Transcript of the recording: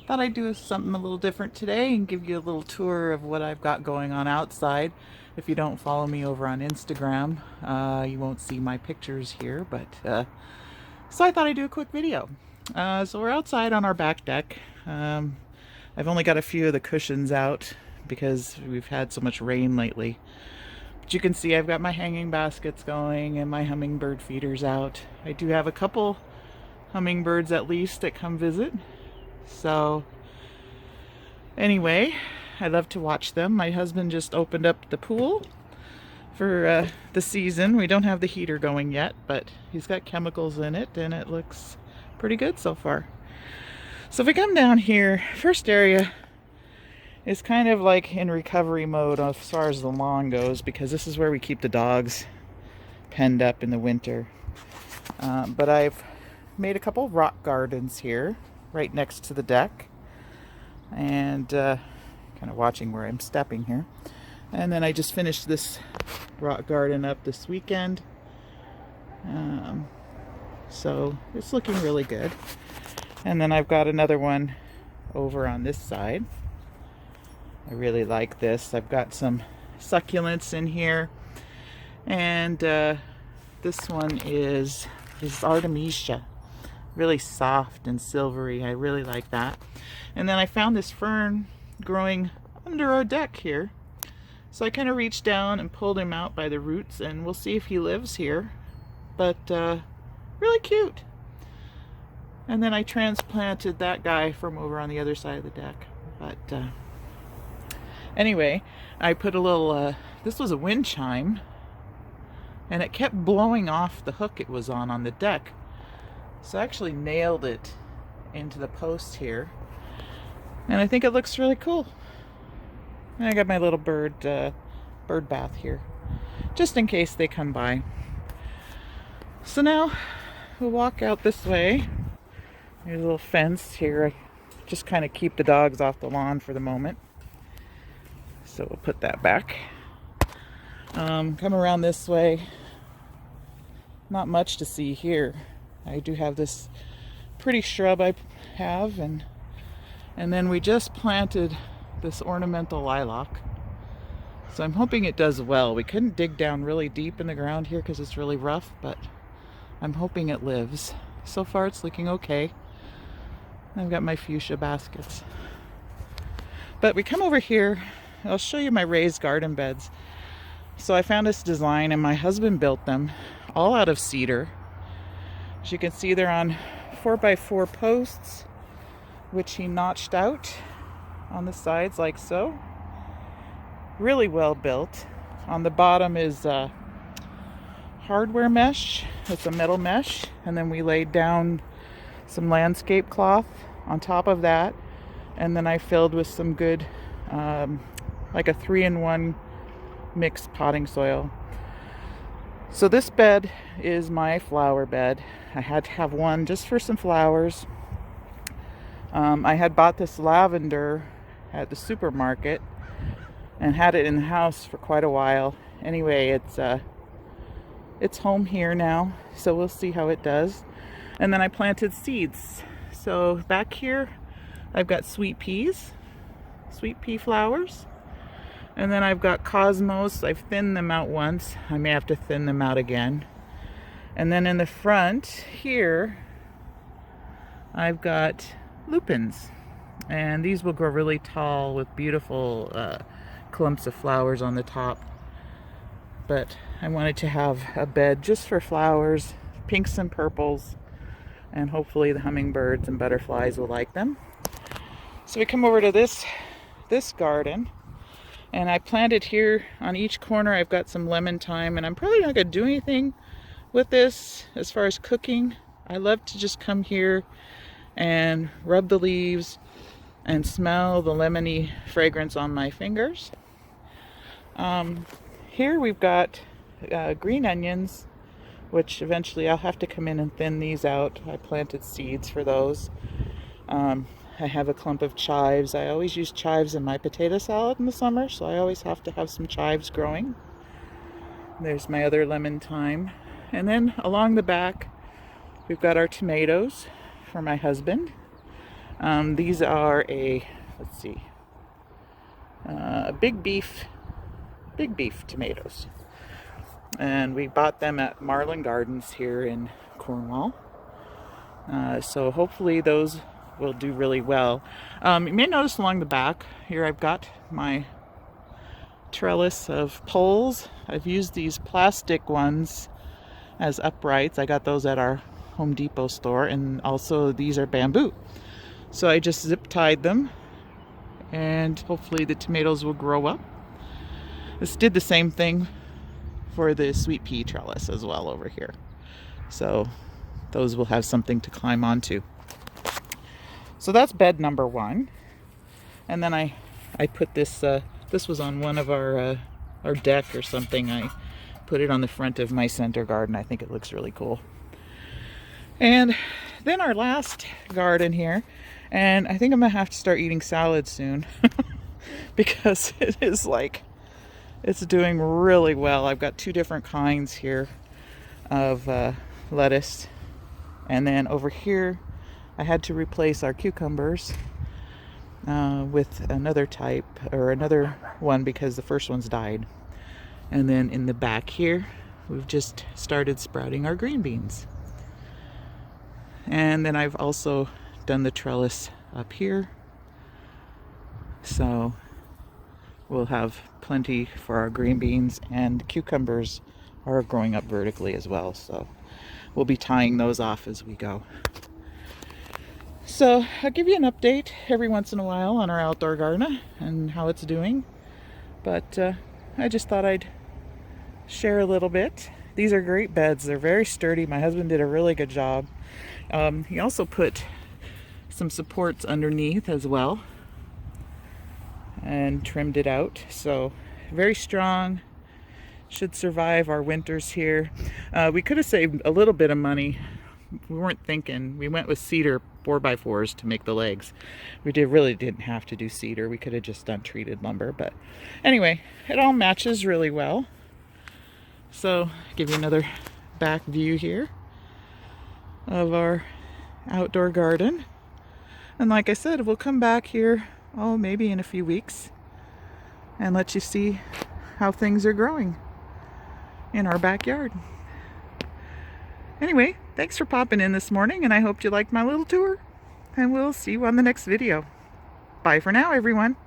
Thought I'd do something a little different today and give you a little tour of what I've got going on outside. If you don't follow me over on Instagram, you won't see my pictures here, but so I thought I'd do a quick video. So we're outside on our back deck. I've only got a few of the cushions out because we've had so much rain lately. But you can see I've got my hanging baskets going and my hummingbird feeders out. I do have a couple hummingbirds at least that come visit. So anyway, I love to watch them. My husband just opened up the pool for the season. We don't have the heater going yet, but he's got chemicals in it and it looks pretty good so far. So if we come down here, first area is kind of like in recovery mode as far as the lawn goes, because this is where we keep the dogs penned up in the winter. But I've made a couple rock gardens here right next to the deck, and kind of watching where I'm stepping here. And then I just finished this rock garden up this weekend, so it's looking really good. And then I've got another one over on this side. I really like this. I've got some succulents in here, and this one is Artemisia. Really soft and silvery. I really like that. And then I found this fern growing under our deck here. So I kind of reached down and pulled him out by the roots, and we'll see if he lives here. But really cute. And then I transplanted that guy from over on the other side of the deck. But anyway, I put a little, this was a wind chime, and it kept blowing off the hook it was on the deck. So I actually nailed it into the post here, and I think it looks really cool. And I got my little bird bath here, just in case they come by. So now we'll walk out this way. There's a little fence here. I just kind of keep the dogs off the lawn for the moment. So we'll put that back. Come around this way. Not much to see here. I do have this pretty shrub I have, and then we just planted this ornamental lilac. So I'm hoping it does well. We couldn't dig down really deep in the ground here because it's really rough, but I'm hoping it lives. So far it's looking okay. I've got my fuchsia baskets. But we come over here, I'll show you my raised garden beds. So I found this design, and my husband built them all out of cedar. As you can see, they're on 4x4 posts, which he notched out on the sides like so. Really well built. On the bottom is hardware mesh. It's a metal mesh, and then we laid down some landscape cloth on top of that, and then I filled with some good like a 3-in-1 mixed potting soil. So this bed is my flower bed. I had to have one just for some flowers. I had bought this lavender at the supermarket and had it in the house for quite a while. Anyway, it's home here now, so we'll see how it does. And then I planted seeds. So back here I've got sweet pea flowers. And then I've got cosmos. I've thinned them out once. I may have to thin them out again. And then in the front here, I've got lupins. And these will grow really tall with beautiful clumps of flowers on the top. But I wanted to have a bed just for flowers, pinks and purples, and hopefully the hummingbirds and butterflies will like them. So we come over to this garden. And I planted here on each corner. I've got some lemon thyme, and I'm probably not going to do anything with this as far as cooking. I love to just come here and rub the leaves and smell the lemony fragrance on my fingers. Here we've got green onions, which eventually I'll have to come in and thin these out. I planted seeds for those. I have a clump of chives. I always use chives in my potato salad in the summer, so I always have to have some chives growing. There's my other lemon thyme. And then along the back, we've got our tomatoes for my husband. These are let's see, big beef tomatoes. And we bought them at Marlin Gardens here in Cornwall. So hopefully those will do really well. You may notice along the back here I've got my trellis of poles. I've used these plastic ones as uprights. I got those at our Home Depot store, and also these are bamboo. So I just zip tied them, and hopefully the tomatoes will grow up. This did the same thing for the sweet pea trellis as well over here. So those will have something to climb onto. So that's bed number 1. And then I put this, this was on one of our deck or something. I put it on the front of my center garden. I think it looks really cool. And then our last garden here, and I think I'm gonna have to start eating salad soon because it is like, it's doing really well. I've got 2 different kinds here of lettuce, and then over here I had to replace our cucumbers with another type, or another one, because the first one's died. And then in the back here we've just started sprouting our green beans. And then I've also done the trellis up here, so we'll have plenty for our green beans, and cucumbers are growing up vertically as well, so we'll be tying those off as we go. So I'll give you an update every once in a while on our outdoor garden and how it's doing, but I just thought I'd share a little bit. These are great beds. They're very sturdy. My husband did a really good job. He also put some supports underneath as well and trimmed it out, so very strong. Should survive our winters here. We could have saved a little bit of money. We weren't thinking. We went with cedar 4x4s to make the legs. We really didn't have to do cedar. We could have just done treated lumber, but anyway, it all matches really well. So give you another back view here of our outdoor garden. And like I said, we'll come back here, maybe in a few weeks, and let you see how things are growing in our backyard. Anyway, thanks for popping in this morning, and I hope you liked my little tour, and we'll see you on the next video. Bye for now, everyone.